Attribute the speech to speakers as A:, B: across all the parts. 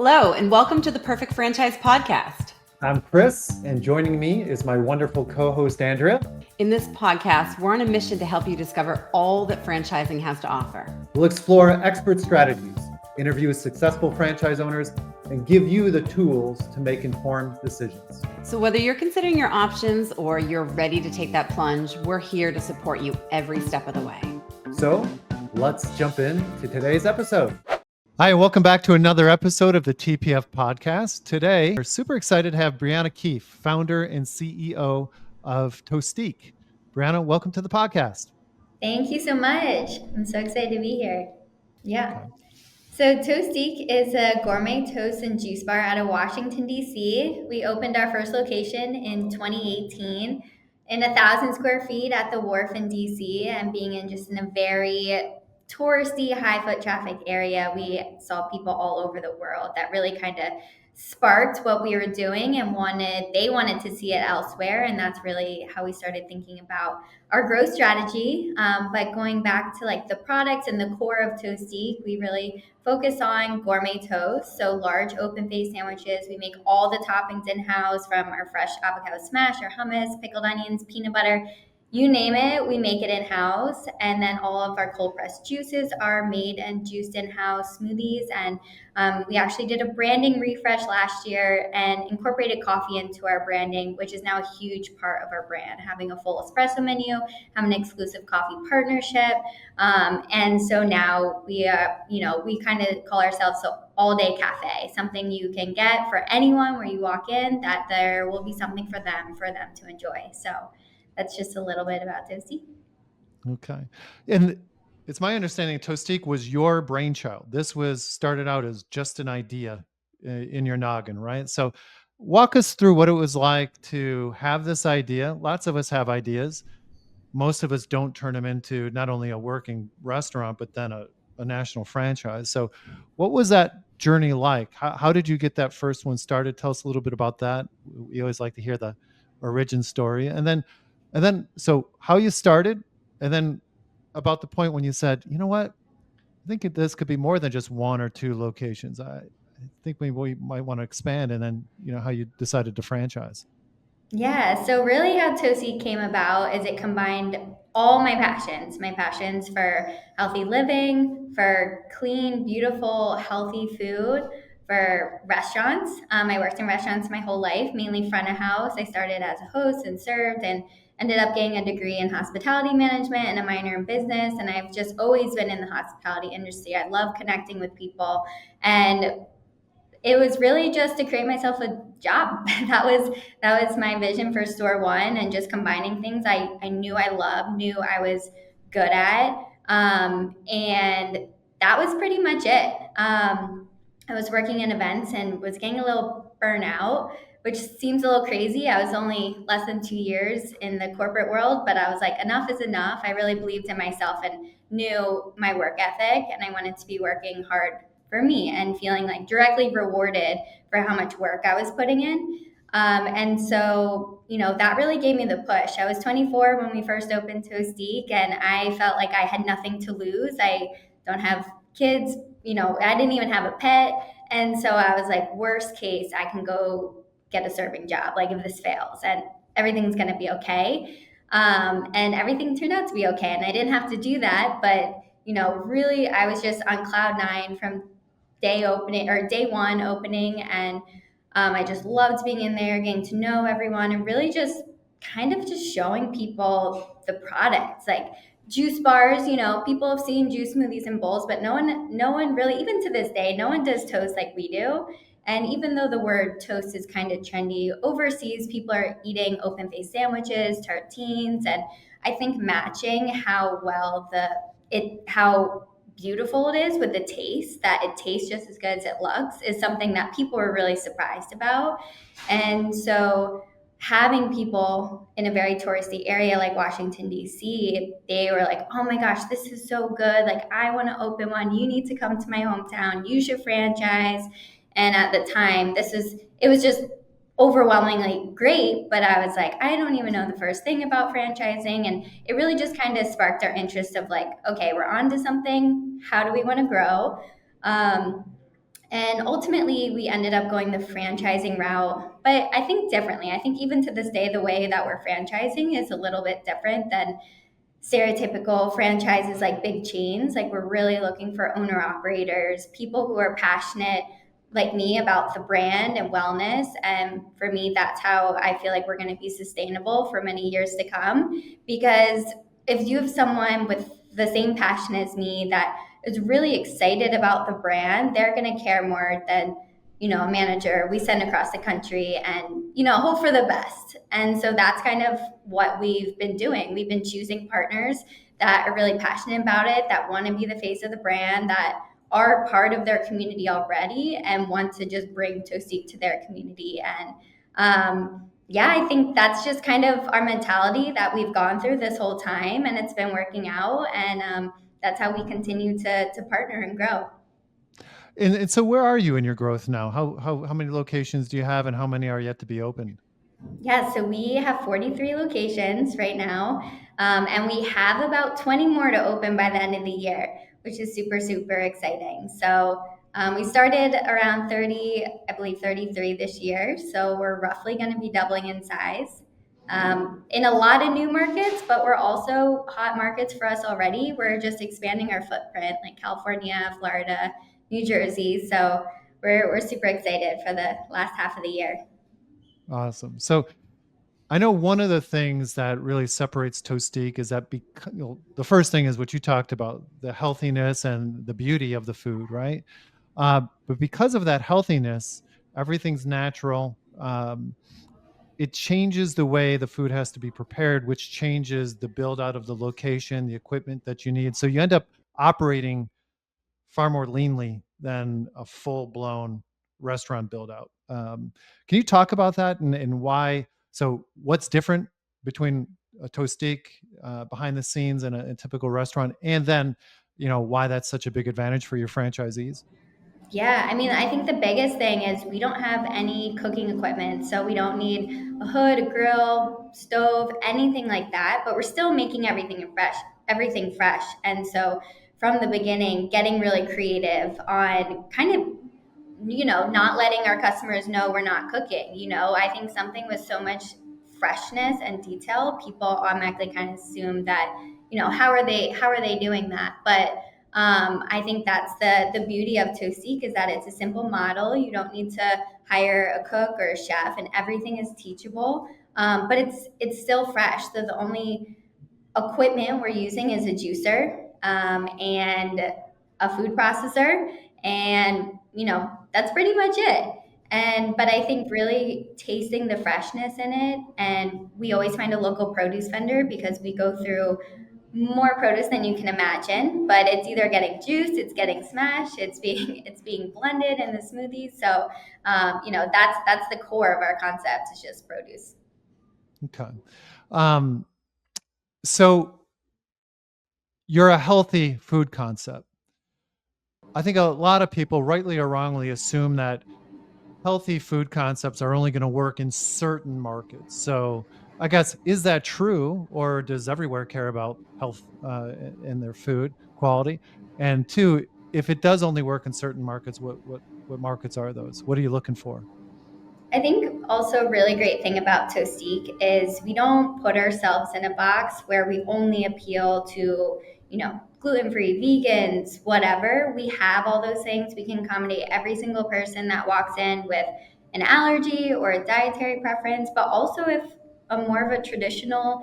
A: Hello, and welcome to the Perfect Franchise Podcast.
B: I'm Chris, and joining me is my wonderful co-host, Andrea.
A: In this podcast, we're on a mission to help you discover all that franchising has to offer.
B: We'll explore expert strategies, interview successful franchise owners, and give you the tools to make informed decisions.
A: So whether you're considering your options or you're ready to take that plunge, we're here to support you every step of the way.
B: So let's jump into today's episode. Hi, and welcome back to another episode of the TPF podcast. Today, we're super excited to have Brianna Keefe, founder and CEO of Toastique. Brianna, welcome to the podcast.
C: Thank you so much. I'm so excited to be here. So Toastique is a gourmet toast and juice bar out of Washington, D.C. We opened our first location in 2018 in 1,000 square feet at the Wharf in D.C. and being in a very touristy, high foot traffic area, we saw people all over the world. That really kind of sparked what we were doing and they wanted to see it elsewhere. And that's really how we started thinking about our growth strategy. But going back to the products and the core of Toastique, we really focus on gourmet toast. So large open face sandwiches. We make all the toppings in-house, from our fresh avocado smash, our hummus, pickled onions, peanut butter. You name it, we make it in-house. And then all of our cold pressed juices are made and juiced in-house, smoothies. And we actually did a branding refresh last year and incorporated coffee into our branding, which is now a huge part of our brand, having a full espresso menu, having an exclusive coffee partnership. And so now we kind of call ourselves all day cafe, something you can get for anyone where you walk in, that there will be something for them to enjoy. So that's just a little bit about Toastique.
B: Okay. And it's my understanding Toastique was your brainchild. This was started out as just an idea in your noggin, right? So walk us through what it was like to have this idea. Lots of us have ideas. Most of us don't turn them into not only a working restaurant, but then a national franchise. So what was that journey like? How did you get that first one started? Tell us a little bit about that. We always like to hear the origin story. And then, so how you started, and then about the point when you said, you know what, I think this could be more than just one or two locations. I think we might want to expand, and then, how you decided to franchise.
C: Yeah, so really how Toastique came about is it combined all my passions for healthy living, for clean, beautiful, healthy food, for restaurants. I worked in restaurants my whole life, mainly front of house. I started as a host and served, and ended up getting a degree in hospitality management and a minor in business. And I've just always been in the hospitality industry. I love connecting with people. And it was really just to create myself a job. That was my vision for Store One, and just combining things I knew I loved, knew I was good at. And that was pretty much it. I was working in events and was getting a little burnout, which seems a little crazy. I was only less than 2 years in the corporate world, but I was like, enough is enough. I really believed in myself and knew my work ethic, and I wanted to be working hard for me and feeling directly rewarded for how much work I was putting in. And so, that really gave me the push. I was 24 when we first opened Toastique, and I felt like I had nothing to lose. I don't have kids, I didn't even have a pet. And so I was like, worst case, I can go get a serving job, if this fails, and everything's going to be okay. And everything turned out to be okay. And I didn't have to do that, but really, I was just on cloud nine from day one opening. And I just loved being in there, getting to know everyone, and really just kind of just showing people the products. Juice bars, people have seen juice smoothies and bowls, but no one really, even to this day, no one does toast like we do. And even though the word toast is kind of trendy overseas, people are eating open face sandwiches, tartines, and I think matching how beautiful it is with the taste, that it tastes just as good as it looks, is something that people were really surprised about. And so having people in a very touristy area like Washington, D.C., they were like, oh my gosh, this is so good. I want to open one. You need to come to my hometown. You should franchise. And at the time, it was just overwhelmingly great, but I was like, I don't even know the first thing about franchising. And it really just kind of sparked our interest of okay, we're on to something. How do we want to grow? And ultimately, we ended up going the franchising route, but I think differently. I think even to this day, the way that we're franchising is a little bit different than stereotypical franchises like big chains. Like we're really looking for owner operators, people who are passionate like me about the brand and wellness. And for me, that's how I feel like we're going to be sustainable for many years to come. Because if you have someone with the same passion as me that is really excited about the brand, they're going to care more than a manager we send across the country and hope for the best. And so that's kind of what we've been doing. We've been choosing partners that are really passionate about it, that want to be the face of the brand, that are part of their community already and want to just bring Toastique to their community. And yeah, I think that's just kind of our mentality that we've gone through this whole time, and it's been working out. And that's how we continue to partner and grow.
B: And so where are you in your growth now? How many locations do you have, and how many are yet to be opened?
C: Yeah, so we have 43 locations right now, and we have about 20 more to open by the end of the year, which is super, super exciting. So we started around 30, I believe 33 this year. So we're roughly going to be doubling in size in a lot of new markets, but we're also hot markets for us already. We're just expanding our footprint, like California, Florida, New Jersey. So we're super excited for the last half of the year.
B: Awesome. So I know one of the things that really separates Toastique is that the first thing is what you talked about, the healthiness and the beauty of the food, right? But because of that healthiness, everything's natural. It changes the way the food has to be prepared, which changes the build out of the location, the equipment that you need. So you end up operating far more leanly than a full blown restaurant build out. Can you talk about that and why? So, what's different between a Toastique behind the scenes and a typical restaurant, and then why that's such a big advantage for your franchisees?
C: Yeah, I mean, I think the biggest thing is we don't have any cooking equipment. So we don't need a hood, a grill, stove, anything like that, but we're still making everything fresh. And so from the beginning, getting really creative on kind of not letting our customers know we're not cooking. I think something with so much freshness and detail, people automatically kind of assume that, how are they doing that? But I think that's the beauty of Toastique is that it's a simple model. You don't need to hire a cook or a chef, and everything is teachable. But it's still fresh. So the only equipment we're using is a juicer and a food processor, and that's pretty much it. But I think really tasting the freshness in it, and we always find a local produce vendor because we go through more produce than you can imagine. But it's either getting juiced, it's getting smashed, it's being blended in the smoothies. So that's the core of our concept is just produce.
B: Okay. Um, so you're a healthy food concept. I think a lot of people, rightly or wrongly, assume that healthy food concepts are only going to work in certain markets. So, I guess, is that true, or does everywhere care about health in their food quality? And two, if it does only work in certain markets, what markets are those? What are you looking for?
C: I think also a really great thing about Toastique is we don't put ourselves in a box where we only appeal to, gluten-free, vegans, whatever. We have all those things. We can accommodate every single person that walks in with an allergy or a dietary preference, but also if a more of a traditional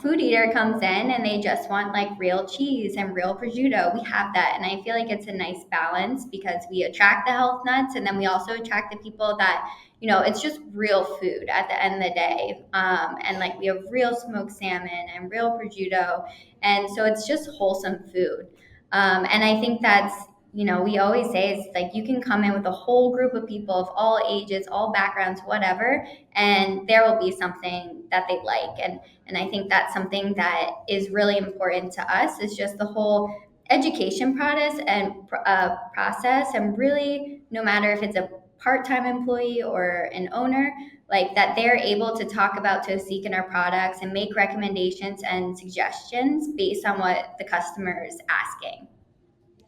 C: food eater comes in and they just want like real cheese and real prosciutto, we have that. And I feel like it's a nice balance because we attract the health nuts and then we also attract the people that, it's just real food at the end of the day. And like we have real smoked salmon and real prosciutto. And so it's just wholesome food. And I think that's, we always say it's like you can come in with a whole group of people of all ages, all backgrounds, whatever, and there will be something that they like. And I think that's something that is really important to us is just the whole education process. And really, no matter if it's a part-time employee or an owner, like that they're able to talk about Toastique and our products and make recommendations and suggestions based on what the customer is asking.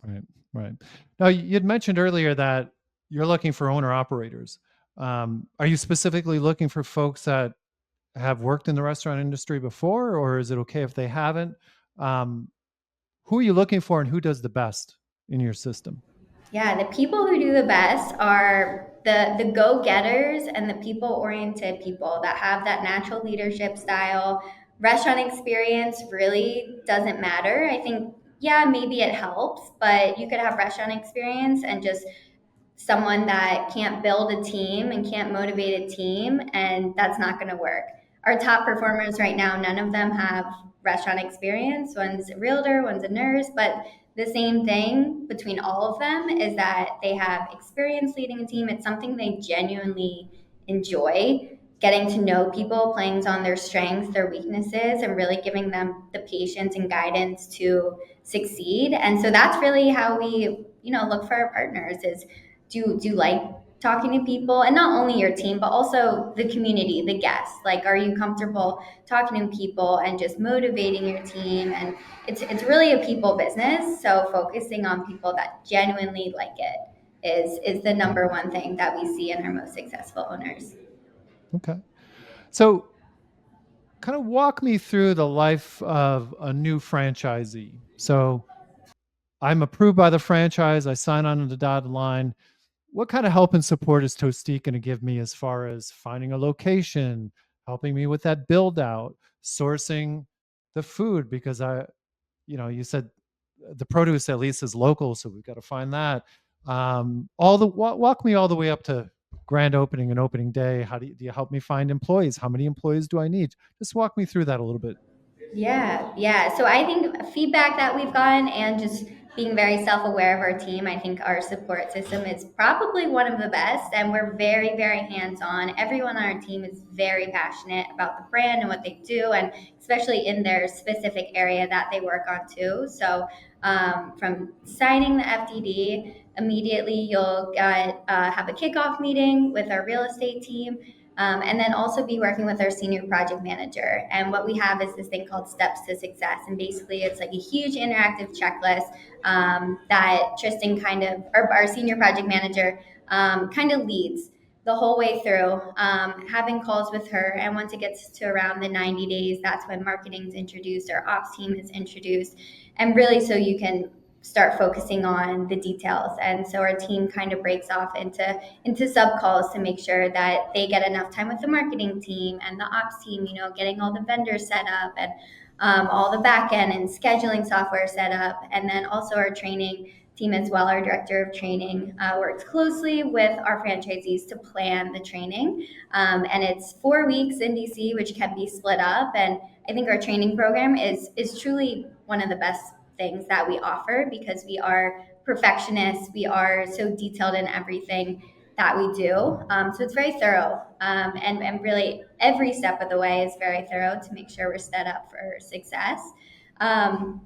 B: Right. Right. Now, you'd mentioned earlier that you're looking for owner operators. Are you specifically looking for folks that have worked in the restaurant industry before, or is it okay if they haven't? Um, who are you looking for, and who does the best in your system?
C: Yeah, the people who do the best are the go-getters and the people-oriented people that have that natural leadership style. Restaurant experience really doesn't matter. I think, yeah, maybe it helps, but you could have restaurant experience and just someone that can't build a team and can't motivate a team, and that's not going to work. Our top performers right now, none of them have restaurant experience. One's a realtor, one's a nurse, but the same thing between all of them is that they have experience leading a team. It's something they genuinely enjoy. Getting to know people, playing on their strengths, their weaknesses, and really giving them the patience and guidance to succeed. And so that's really how we, look for our partners is do you like talking to people, and not only your team but also the community, the guests? Like, are you comfortable talking to people and just motivating your team? And it's really a people business, so focusing on people that genuinely like it is the
B: Yeah.
C: number one thing that we see in our most successful owners.
B: Okay. So, kind of walk me through the life of a new franchisee. So, I'm approved by the franchise. I sign on the dotted line. What kind of help and support is Toastique going to give me as far as finding a location, helping me with that build out, sourcing the food? Because you said the produce at least is local, so we've got to find that. All the walk me all the way up to grand opening and opening day. How do you help me find employees? How many employees do I need? Just walk me through that a little bit.
C: Yeah, yeah. So I think feedback that we've gotten and just being very self-aware of our team, I think our support system is probably one of the best, and we're very, very hands-on. Everyone on our team is very passionate about the brand and what they do, and especially in their specific area that they work on too. So from signing the FDD, immediately you'll have a kickoff meeting with our real estate team. And then also be working with our senior project manager. And what we have is this thing called Steps to Success. And basically, it's like a huge interactive checklist that Tristan or our senior project manager, kind of leads the whole way through, having calls with her. And once it gets to around the 90 days, that's when marketing's introduced, our ops team is introduced. And really, so you can start focusing on the details. And so our team kind of breaks off into sub calls to make sure that they get enough time with the marketing team and the ops team, getting all the vendors set up and all the back end and scheduling software set up. And then also our training team as well. Our director of training works closely with our franchisees to plan the training. And it's 4 weeks in DC, which can be split up. And I think our training program is truly one of the best things that we offer, because we are perfectionists. We are so detailed in everything that we do. So it's very thorough. And really every step of the way is very thorough to make sure we're set up for success. And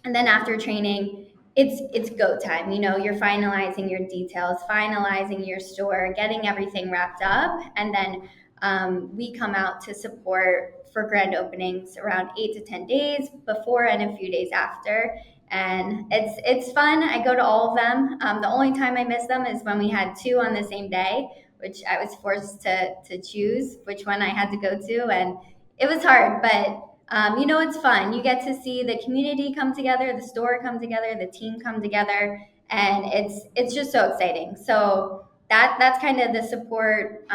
C: then after training, it's go time. You're finalizing your details, finalizing your store, getting everything wrapped up, and then we come out to support for grand openings around 8 to 10 days before and a few days after. And it's fun. I go to all of them. The only time I miss them is when we had two on the same day, which I was forced to choose which one I had to go to, and it was hard, but it's fun. You get to see the community come together, the store come together, the team come together, and it's just so exciting. So that's kind of the support.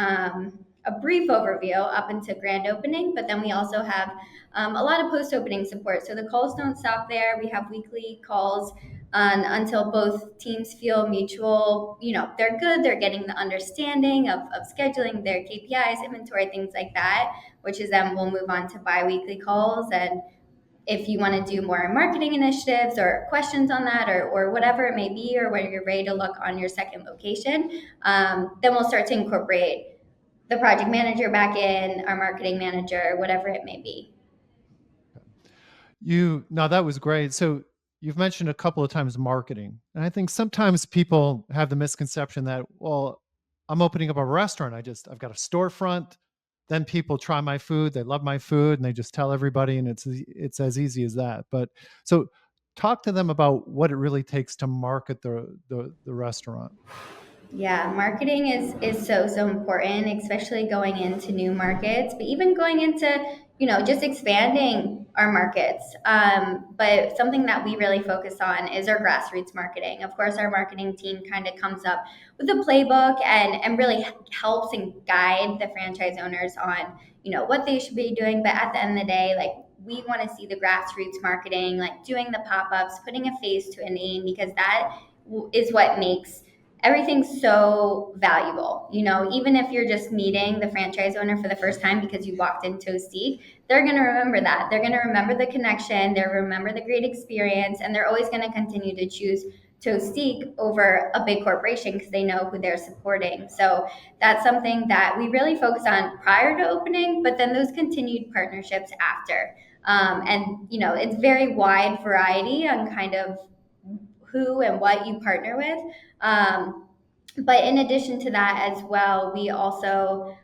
C: A brief overview up into grand opening, but then we also have a lot of post-opening support. So the calls don't stop there. We have weekly calls until both teams feel mutual, they're good, they're getting the understanding of scheduling their KPIs, inventory, things like that, which is then we'll move on to bi-weekly calls. And if you want to do more marketing initiatives or questions on that, or whatever it may be, or where you're ready to look on your second location, then we'll start to incorporate the project manager back in, our marketing manager, whatever it may be.
B: Now that was great. So you've mentioned a couple of times marketing. And I think sometimes people have the misconception that, well, I'm opening up a restaurant. I've got a storefront. Then people try my food. They love my food and they just tell everybody, and it's as easy as that. But so talk to them about what it really takes to market the restaurant.
C: Yeah, marketing is so important, especially going into new markets, but even going into, just expanding our markets. But something that we really focus on is our grassroots marketing. Of course, our marketing team kind of comes up with a playbook and really helps and guide the franchise owners on, what they should be doing. But at the end of the day, like, we want to see the grassroots marketing, like doing the pop-ups, putting a face to a name, because that is what makes everything's so valuable. Even if you're just meeting the franchise owner for the first time because you walked in Toastique, they're going to remember that. They're going to remember the connection, they'll remember the great experience, and they're always going to continue to choose Toastique over a big corporation because they know who they're supporting. So that's something that we really focus on prior to opening, but then those continued partnerships after. And it's very wide variety on kind of who and what you partner with. But in addition to that as well, we also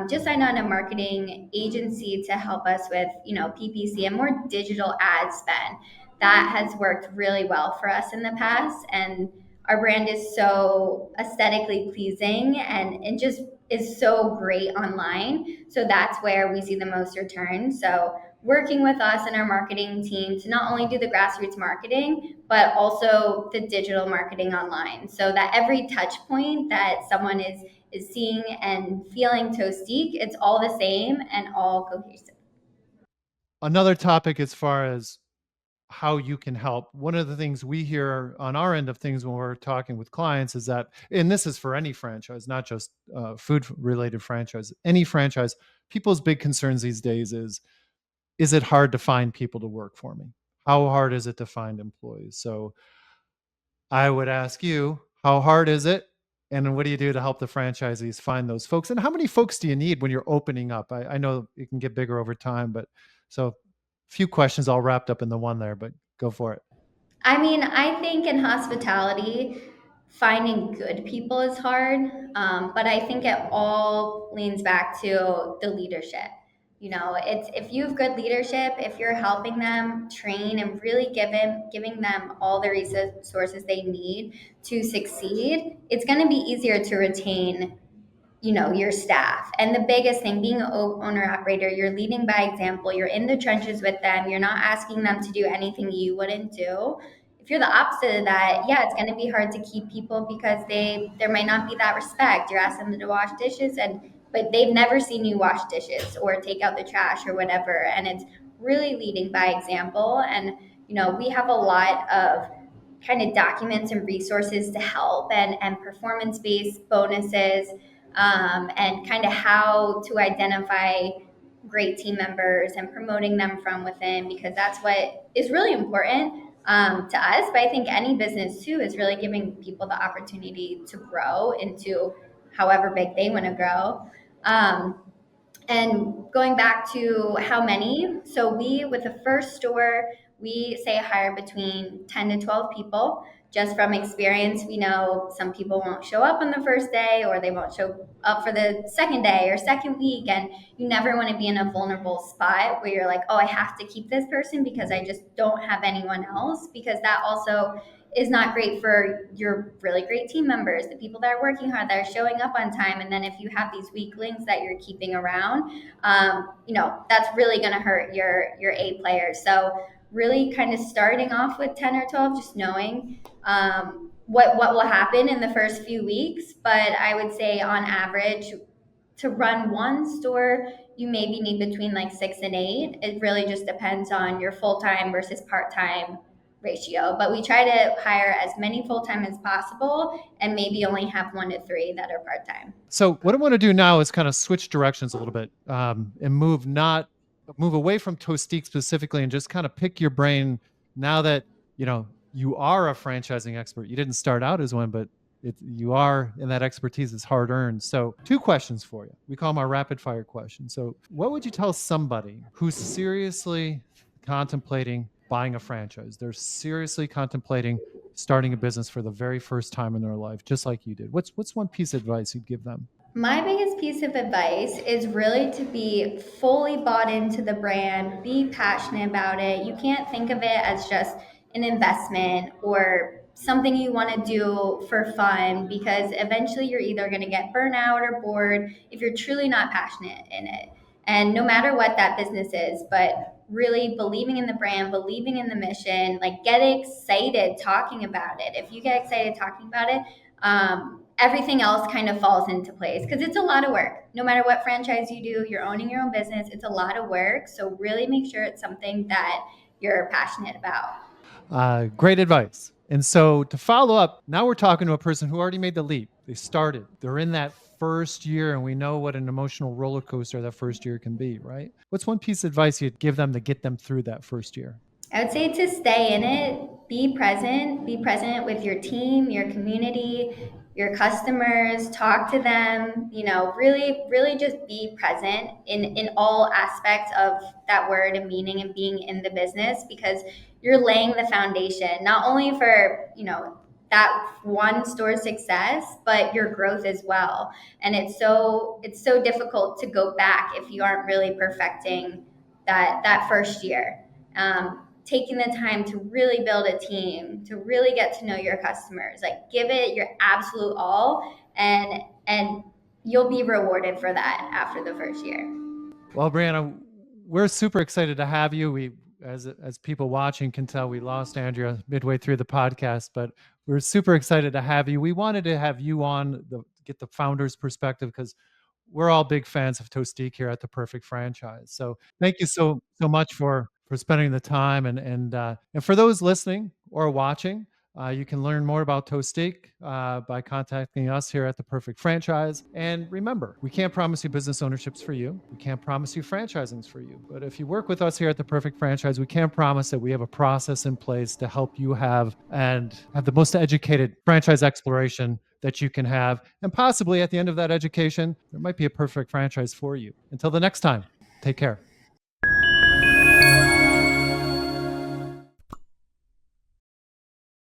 C: just signed on a marketing agency to help us with, PPC and more digital ad spend. That has worked really well for us in the past. And our brand is so aesthetically pleasing and just is so great online. So that's where we see the most return. So working with us and our marketing team to not only do the grassroots marketing, but also the digital marketing online. So that every touch point that someone is seeing and feeling Toastique, it's all the same and all cohesive.
B: Another topic as far as how you can help. One of the things we hear on our end of things when we're talking with clients is that, and this is for any franchise, not just food related franchise, any franchise, people's big concerns these days is it hard to find people to work for me? How hard is it to find employees? So I would ask you, how hard is it? And what do you do to help the franchisees find those folks? And how many folks do you need when you're opening up? I know it can get bigger over time, but so a few questions all wrapped up in the one there, but go for it.
C: I mean, I think in hospitality, finding good people is hard, but I think it all leans back to the leadership. It's if you have good leadership, if you're helping them train and really giving them all the resources they need to succeed, it's going to be easier to retain your staff. And the biggest thing, being an owner operator, you're leading by example, you're in the trenches with them, you're not asking them to do anything you wouldn't do. If you're the opposite of that, yeah, it's going to be hard to keep people because there might not be that respect. You're asking them to wash dishes, but they've never seen you wash dishes or take out the trash or whatever, and it's really leading by example. And we have a lot of kind of documents and resources to help, and performance-based bonuses, and kind of how to identify great team members and promoting them from within, because that's what is really important to us. But I think any business too is really giving people the opportunity to grow into however big they want to grow. And going back to how many, so with the first store, we say hire between 10 to 12 people. Just from experience, we know some people won't show up on the first day, or they won't show up for the second day or second week. And you never want to be in a vulnerable spot where you're like, oh, I have to keep this person because I just don't have anyone else, because that also is not great for your really great team members, the people that are working hard, that are showing up on time. And then if you have these weak links that you're keeping around, that's really going to hurt your A players. So really kind of starting off with 10 or 12, just knowing what will happen in the first few weeks. But I would say on average, to run one store, you maybe need between like 6 and 8. It really just depends on your full-time versus part-time ratio. But we try to hire as many full-time as possible and maybe only have 1 to 3 that are part-time.
B: So what I want to do now is kind of switch directions a little bit, and move away from Toastique specifically and just kind of pick your brain now that you are a franchising expert. You didn't start out as one, but you are, and that expertise is hard earned. So 2 questions for you. We call them our rapid fire questions. So what would you tell somebody who's seriously contemplating buying a franchise? They're seriously contemplating starting a business for the very first time in their life, just like you did. What's one piece of advice you'd give them?
C: My biggest piece of advice is really to be fully bought into the brand, be passionate about it. You can't think of it as just an investment or something you want to do for fun, because eventually you're either going to get burnout or bored if you're truly not passionate in it. And no matter what that business is, but really believing in the brand, believing in the mission, like get excited talking about it. If you get excited talking about it, everything else kind of falls into place, because it's a lot of work. No matter what franchise you do, you're owning your own business. It's a lot of work. So really make sure it's something that you're passionate about.
B: Great advice. And so to follow up, now we're talking to a person who already made the leap. They started, they're in that first year, and we know what an emotional roller coaster that first year can be, right? What's one piece of advice you'd give them to get them through that first year?
C: I would say to stay in it, be present with your team, your community, your customers, talk to them, really, really just be present in all aspects of that word and meaning and being in the business, because you're laying the foundation, not only for, that one store's success, but your growth as well. And it's so difficult to go back if you aren't really perfecting that first year. Taking the time to really build a team, to really get to know your customers, like give it your absolute all, and you'll be rewarded for that after the first year.
B: Well, Brianna, we're super excited to have you. We, as people watching can tell, we lost Andrea midway through the podcast, but we're super excited to have you. We wanted to have you on get the founder's perspective, because we're all big fans of Toastique here at the Perfect Franchise. So thank you so much for spending the time, and for those listening or watching, you can learn more about Toastique by contacting us here at the Perfect Franchise. And remember, we can't promise you business ownerships for you. We can't promise you franchisings for you. But if you work with us here at the Perfect Franchise, we can promise that we have a process in place to help you have the most educated franchise exploration that you can have. And possibly at the end of that education, there might be a perfect franchise for you. Until the next time, take care.